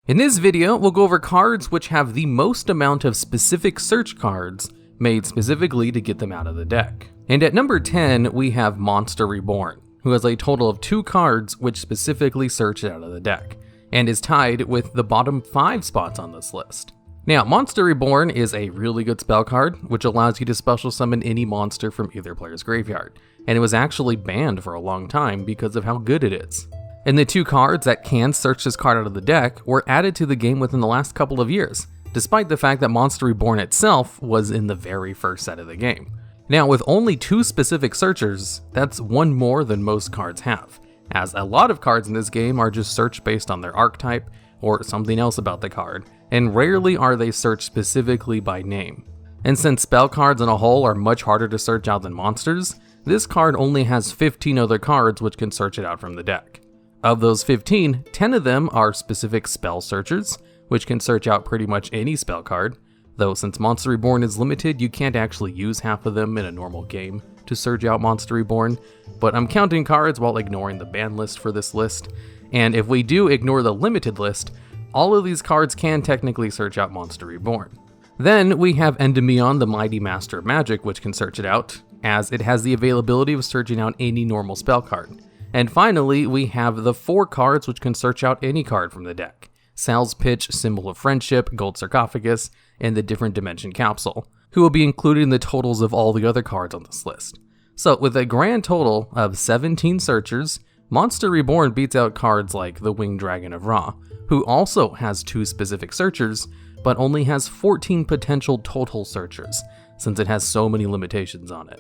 In this video, we'll go over cards which have the most amount of specific search cards made specifically to get them out of the deck. And at number 10, we have Monster Reborn, who has a total of 2 cards which specifically search it out of the deck, and is tied with the bottom 5 spots on this list. Now, Monster Reborn is a really good spell card, which allows you to special summon any monster from either player's graveyard, and it was actually banned for a long time because of how good it is. And the 2 cards that can search this card out of the deck were added to the game within the last couple of years, despite the fact that Monster Reborn itself was in the very first set of the game. Now, with only 2 specific searchers, that's 1 more than most cards have, as a lot of cards in this game are just searched based on their archetype or something else about the card, and rarely are they searched specifically by name. And since spell cards in a whole are much harder to search out than monsters, this card only has 15 other cards which can search it out from the deck. Of those 15, 10 of them are specific spell searchers, which can search out pretty much any spell card, though since Monster Reborn is limited, you can't actually use half of them in a normal game to search out Monster Reborn, but I'm counting cards while ignoring the ban list for this list, and if we do ignore the limited list, all of these cards can technically search out Monster Reborn. Then we have Endymion, the Mighty Master of Magic, which can search it out, as it has the availability of searching out any normal spell card. And finally, we have the 4 cards which can search out any card from the deck: Sal's Pitch, Symbol of Friendship, Gold Sarcophagus, and the Different Dimension Capsule, who will be included in the totals of all the other cards on this list. So with a grand total of 17 searchers, Monster Reborn beats out cards like the Winged Dragon of Ra, who also has 2 specific searchers, but only has 14 potential total searchers, since it has so many limitations on it.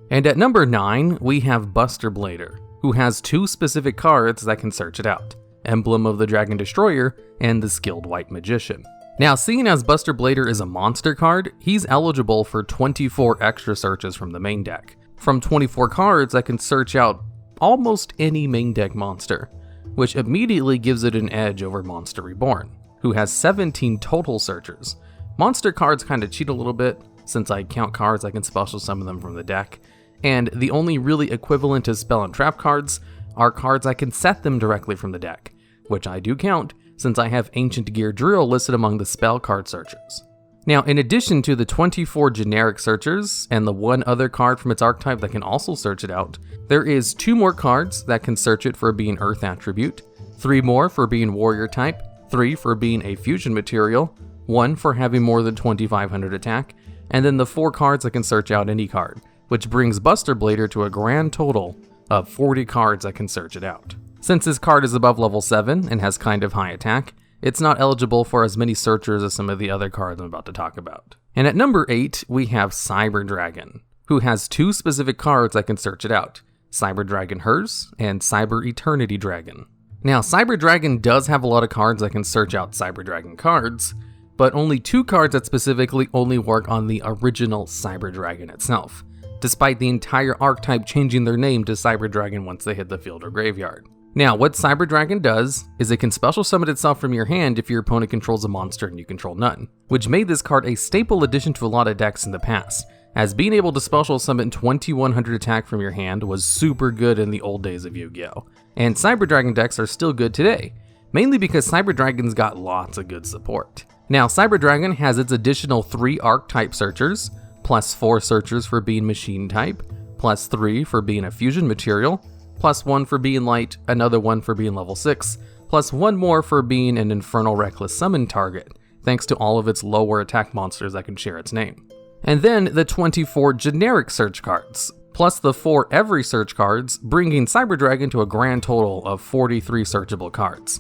And at number 9, we have Buster Blader, who has 2 specific cards that can search it out: Emblem of the Dragon Destroyer and the Skilled White Magician. Now, seeing as Buster Blader is a monster card, he's eligible for 24 extra searches from the main deck, from 24 cards that can search out almost any main deck monster, which immediately gives it an edge over Monster Reborn, who has 17 total searchers. Monster cards kinda cheat a little bit, since I count cards I can special summon them from the deck, and the only really equivalent to spell and trap cards are cards I can set them directly from the deck, which I do count since I have Ancient Gear Drill listed among the spell card searchers. Now, in addition to the 24 generic searchers and the 1 other card from its archetype that can also search it out, there is 2 more cards that can search it for being Earth attribute, 3 more for being Warrior type, 3 for being a fusion material, 1 for having more than 2500 attack, and then the 4 cards that can search out any card, which brings Buster Blader to a grand total of 40 cards that can search it out. Since this card is above level 7 and has kind of high attack, it's not eligible for as many searchers as some of the other cards I'm about to talk about. And at number 8, we have Cyber Dragon, who has 2 specific cards that can search it out: Cyber Dragon Hers and Cyber Eternity Dragon. Now, Cyber Dragon does have a lot of cards that can search out Cyber Dragon cards, but only 2 cards that specifically only work on the original Cyber Dragon itself, despite the entire archetype changing their name to Cyber Dragon once they hit the field or graveyard. Now, what Cyber Dragon does is it can special summon itself from your hand if your opponent controls a monster and you control none, which made this card a staple addition to a lot of decks in the past, as being able to special summon 2100 attack from your hand was super good in the old days of Yu-Gi-Oh! And Cyber Dragon decks are still good today, mainly because Cyber Dragon's got lots of good support. Now, Cyber Dragon has its additional 3 archetype searchers, plus 4 searchers for being machine type, plus 3 for being a fusion material, plus 1 for being light, another 1 for being level 6, plus 1 more for being an infernal reckless summon target, thanks to all of its lower attack monsters that can share its name. And then the 24 generic search cards, plus the 4 every search cards, bringing Cyber Dragon to a grand total of 43 searchable cards.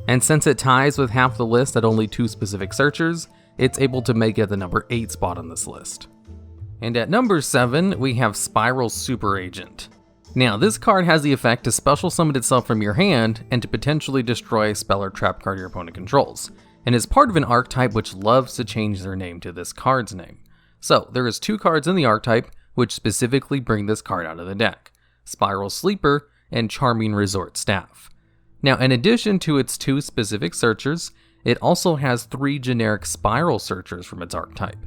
And since it ties with half the list at only 2 specific searchers, it's able to make it the number 8 spot on this list. And at number 7, we have SPYRAL Super Agent. Now, this card has the effect to special summon itself from your hand and to potentially destroy a spell or trap card your opponent controls, and is part of an archetype which loves to change their name to this card's name. So, there is 2 cards in the archetype which specifically bring this card out of the deck: Spiral Sleeper and Charming Resort Staff. Now, in addition to its 2 specific searchers, it also has 3 generic spiral searchers from its archetype,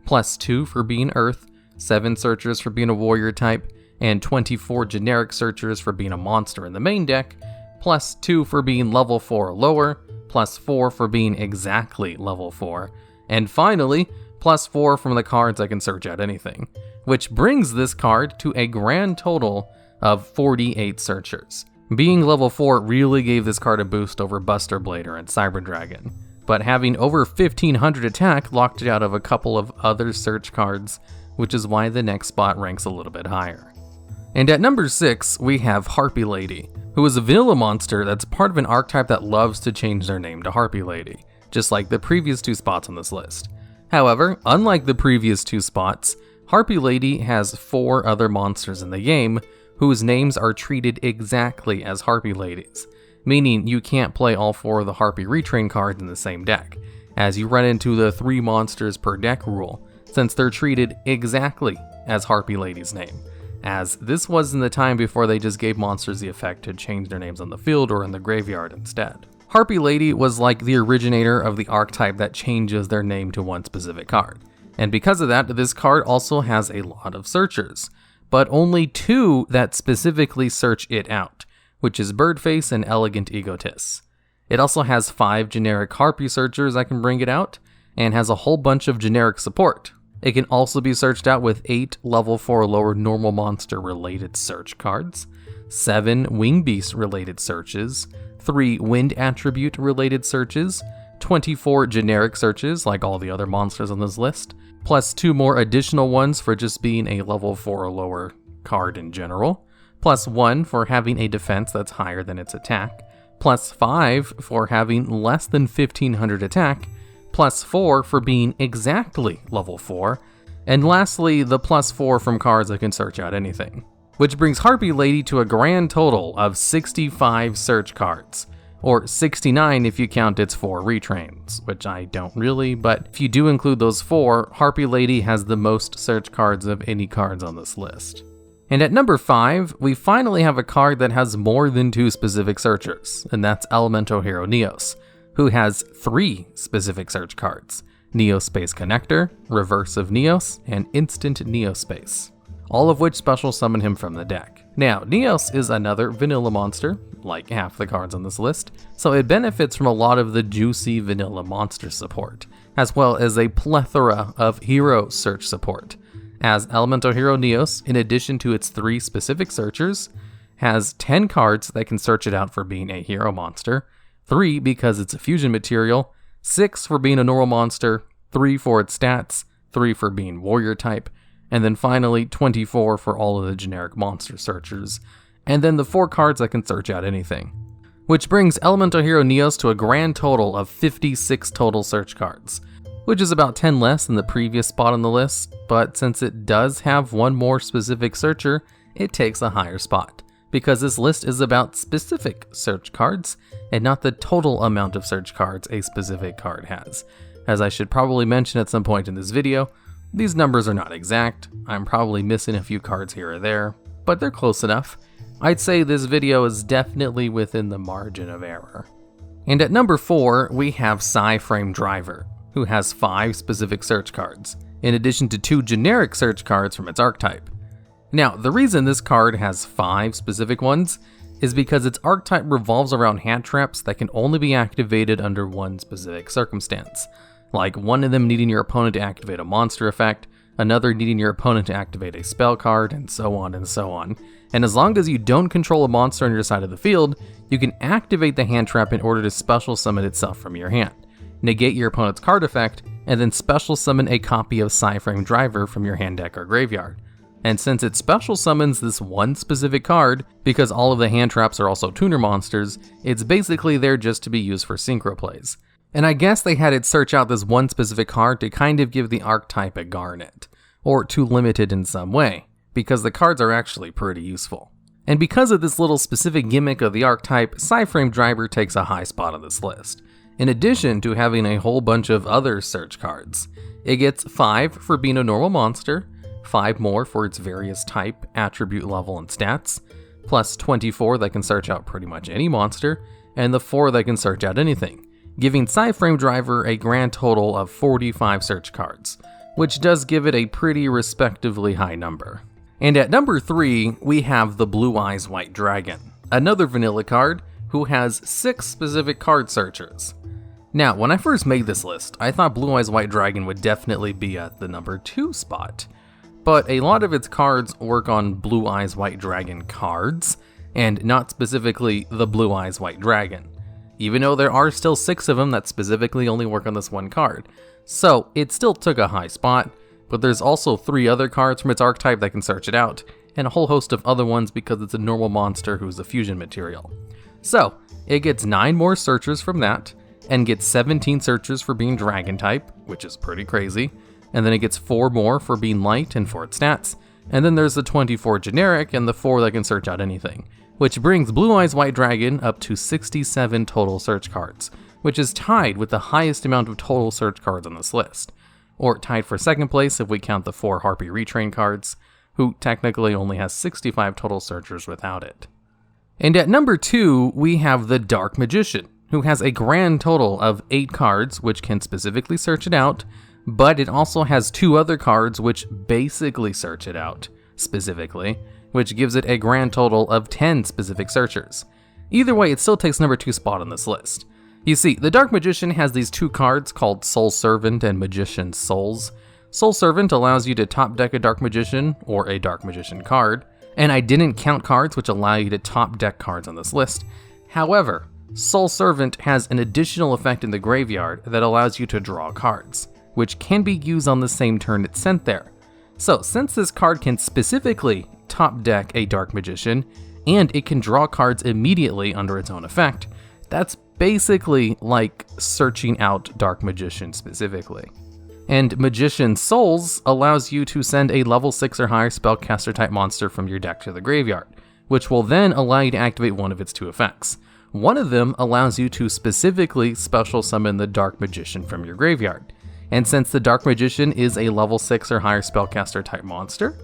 plus 2 for being Earth, 7 searchers for being a Warrior type, and 24 generic searchers for being a monster in the main deck, plus 2 for being level 4 or lower, +4 for being exactly level 4, and finally, +4 from the cards that can search out anything, which brings this card to a grand total of 48 searchers. Being level 4 really gave this card a boost over Buster Blader and Cyber Dragon, but having over 1500 attack locked it out of a couple of other search cards, which is why the next spot ranks a little bit higher. And at number 6, we have Harpy Lady, who is a vanilla monster that's part of an archetype that loves to change their name to Harpy Lady, just like the previous 2 spots on this list. However, unlike the previous 2 spots, Harpy Lady has 4 other monsters in the game whose names are treated exactly as Harpy Ladies, meaning you can't play all 4 of the Harpy retrain cards in the same deck, as you run into the 3 monsters per deck rule, since they're treated exactly as Harpy Lady's name, as this was in the time before they just gave monsters the effect to change their names on the field or in the graveyard instead. Harpy Lady was like the originator of the archetype that changes their name to one specific card, and because of that, this card also has a lot of searchers, but only 2 that specifically search it out, which is Birdface and Elegant Egotist. It also has 5 generic Harpy searchers that can bring it out, and has a whole bunch of generic support. It can also be searched out with 8 level 4 or lower normal monster related search cards, 7 Wing Beast related searches, 3 Wind Attribute related searches, 24 generic searches like all the other monsters on this list, plus 2 more additional ones for just being a level 4 or lower card in general, plus 1 for having a defense that's higher than its attack, plus 5 for having less than 1500 attack, plus 4 for being exactly level 4, and lastly the plus 4 from cards that can search out anything. Which brings Harpy Lady to a grand total of 65 search cards, or 69 if you count its 4 retrains, which I don't really, but if you do include those 4, Harpy Lady has the most search cards of any cards on this list. And at number 5, we finally have a card that has more than 2 specific searchers, and that's Elemental Hero Neos, who has 3 specific search cards: Neospace Connector, Reverse of Neos, and Instant Neospace, all of which special summon him from the deck. Now, Neos is another vanilla monster, like half the cards on this list, so it benefits from a lot of the juicy vanilla monster support, as well as a plethora of hero search support, as Elemental Hero Neos, in addition to its 3 specific searchers, has 10 cards that can search it out for being a hero monster, 3 because it's a fusion material, 6 for being a normal monster, 3 for its stats, 3 for being warrior type, and then finally 24 for all of the generic monster searchers, and then the 4 cards that can search out anything. Which brings Elemental Hero Neos to a grand total of 56 total search cards, which is about 10 less than the previous spot on the list, but since it does have 1 more specific searcher, it takes a higher spot, because this list is about specific search cards, and not the total amount of search cards a specific card has. As I should probably mention at some point in this video, these numbers are not exact. I'm probably missing a few cards here or there, but they're close enough. I'd say this video is definitely within the margin of error. And at number 4, we have Sai Frame Driver, who has 5 specific search cards, in addition to 2 generic search cards from its archetype. Now, the reason this card has 5 specific ones is because its archetype revolves around hand traps that can only be activated under one specific circumstance, like one of them needing your opponent to activate a monster effect, another needing your opponent to activate a spell card, and so on and so on. And as long as you don't control a monster on your side of the field, you can activate the hand trap in order to special summon itself from your hand, negate your opponent's card effect, and then special summon a copy of Sai Frame Driver from your hand deck or graveyard. And since it special summons this one specific card, because all of the hand traps are also tuner monsters, it's basically there just to be used for synchro plays. And I guess they had it search out this one specific card to kind of give the archetype a garnet, or to limit it in some way, because the cards are actually pretty useful. And because of this little specific gimmick of the archetype, Sai Frame Driver takes a high spot on this list, in addition to having a whole bunch of other search cards. It gets 5 for being a normal monster, 5 more for its various type, attribute level, and stats, plus 24 that can search out pretty much any monster, and the 4 that can search out anything, giving Sai Frame Driver a grand total of 45 search cards, which does give it a pretty respectively high number. And at number 3, we have the Blue Eyes White Dragon, another vanilla card who has 6 specific card searchers. Now, when I first made this list, I thought Blue Eyes White Dragon would definitely be at the number 2 spot, but a lot of its cards work on Blue Eyes White Dragon cards, and not specifically the Blue Eyes White Dragon, even though there are still 6 of them that specifically only work on this one card. So it still took a high spot, but there's also 3 other cards from its archetype that can search it out, and a whole host of other ones because it's a normal monster who's a fusion material. So it gets 9 more searchers from that, and gets 17 searchers for being dragon type, which is pretty crazy, and then it gets 4 more for being light and for its stats, and then there's the 24 generic and the 4 that can search out anything, which brings Blue Eyes White Dragon up to 67 total search cards, which is tied with the highest amount of total search cards on this list, or tied for second place if we count the 4 Harpy Retrain cards, who technically only has 65 total searchers without it. And at number 2, we have the Dark Magician, who has a grand total of 8 cards which can specifically search it out, but it also has 2 other cards which basically search it out, specifically, which gives it a grand total of 10 specific searchers. Either way, it still takes number 2 spot on this list. You see, the Dark Magician has these 2 cards called Soul Servant and Magician's Souls. Soul Servant allows you to top deck a Dark Magician or a Dark Magician card, and I didn't count cards which allow you to top deck cards on this list. However, Soul Servant has an additional effect in the graveyard that allows you to draw cards, which can be used on the same turn it's sent there. So since this card can specifically top deck a Dark Magician, and it can draw cards immediately under its own effect, that's basically like searching out Dark Magician specifically. And Magician's Souls allows you to send a level 6 or higher spellcaster type monster from your deck to the graveyard, which will then allow you to activate one of its 2 effects. One of them allows you to specifically special summon the Dark Magician from your graveyard. And since the Dark Magician is a level 6 or higher spellcaster type monster,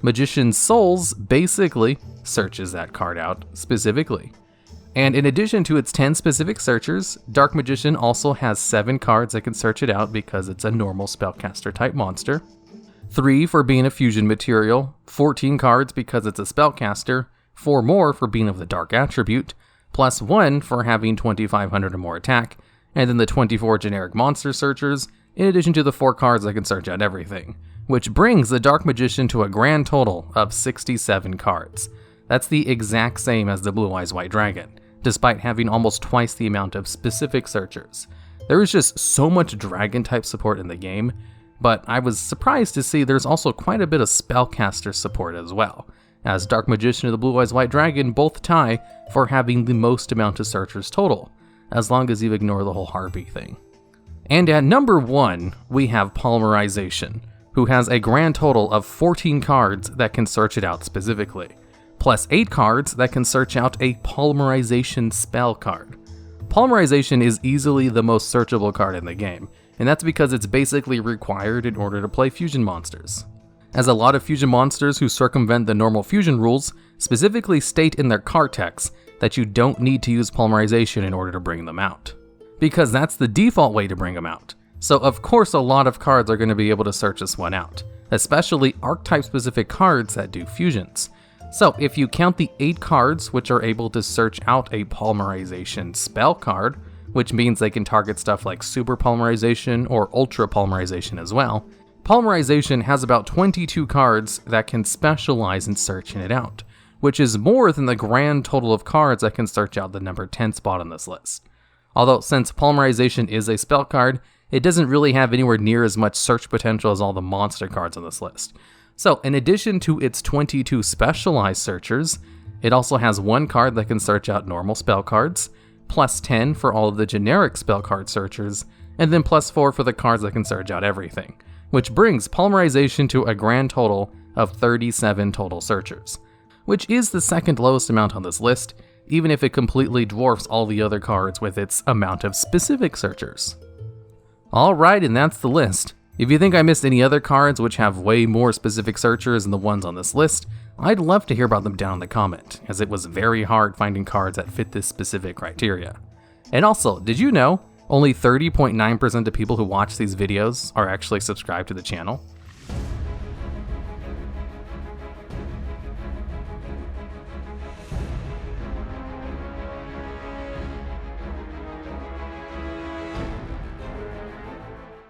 Magician's Souls basically searches that card out specifically. And in addition to its 10 specific searchers, Dark Magician also has 7 cards that can search it out because it's a normal spellcaster type monster, 3 for being a fusion material, 14 cards because it's a spellcaster, 4 more for being of the dark attribute, plus 1 for having 2500 or more attack, and then the 24 generic monster searchers, in addition to the 4 cards that can search out everything, which brings the Dark Magician to a grand total of 67 cards. That's the exact same as the Blue Eyes White Dragon, despite having almost twice the amount of specific searchers. There is just so much dragon type support in the game, but I was surprised to see there's also quite a bit of spellcaster support as well, as Dark Magician and the Blue Eyes White Dragon both tie for having the most amount of searchers total, as long as you ignore the whole Harpy thing. And at number 1, we have Polymerization, who has a grand total of 14 cards that can search it out specifically, plus 8 cards that can search out a Polymerization spell card. Polymerization is easily the most searchable card in the game, and that's because it's basically required in order to play fusion monsters, as a lot of fusion monsters who circumvent the normal fusion rules specifically state in their card text that you don't need to use Polymerization in order to bring them out, because that's the default way to bring them out. So of course a lot of cards are going to be able to search this one out, especially archetype specific cards that do fusions. So if you count the 8 cards which are able to search out a Polymerization spell card, which means they can target stuff like Super Polymerization or Ultra Polymerization as well, Polymerization has about 22 cards that can specialize in searching it out, which is more than the grand total of cards that can search out the number 10 spot on this list. Although since Polymerization is a spell card, it doesn't really have anywhere near as much search potential as all the monster cards on this list. So in addition to its 22 specialized searchers, it also has 1 card that can search out normal spell cards, plus 10 for all of the generic spell card searchers, and then plus 4 for the cards that can search out everything, which brings Polymerization to a grand total of 37 total searchers, which is the second lowest amount on this list, even if it completely dwarfs all the other cards with its amount of specific searchers. Alright, and that's the list. If you think I missed any other cards which have way more specific searchers than the ones on this list, I'd love to hear about them down in the comment, as it was very hard finding cards that fit this specific criteria. And also, did you know only 30.9% of people who watch these videos are actually subscribed to the channel?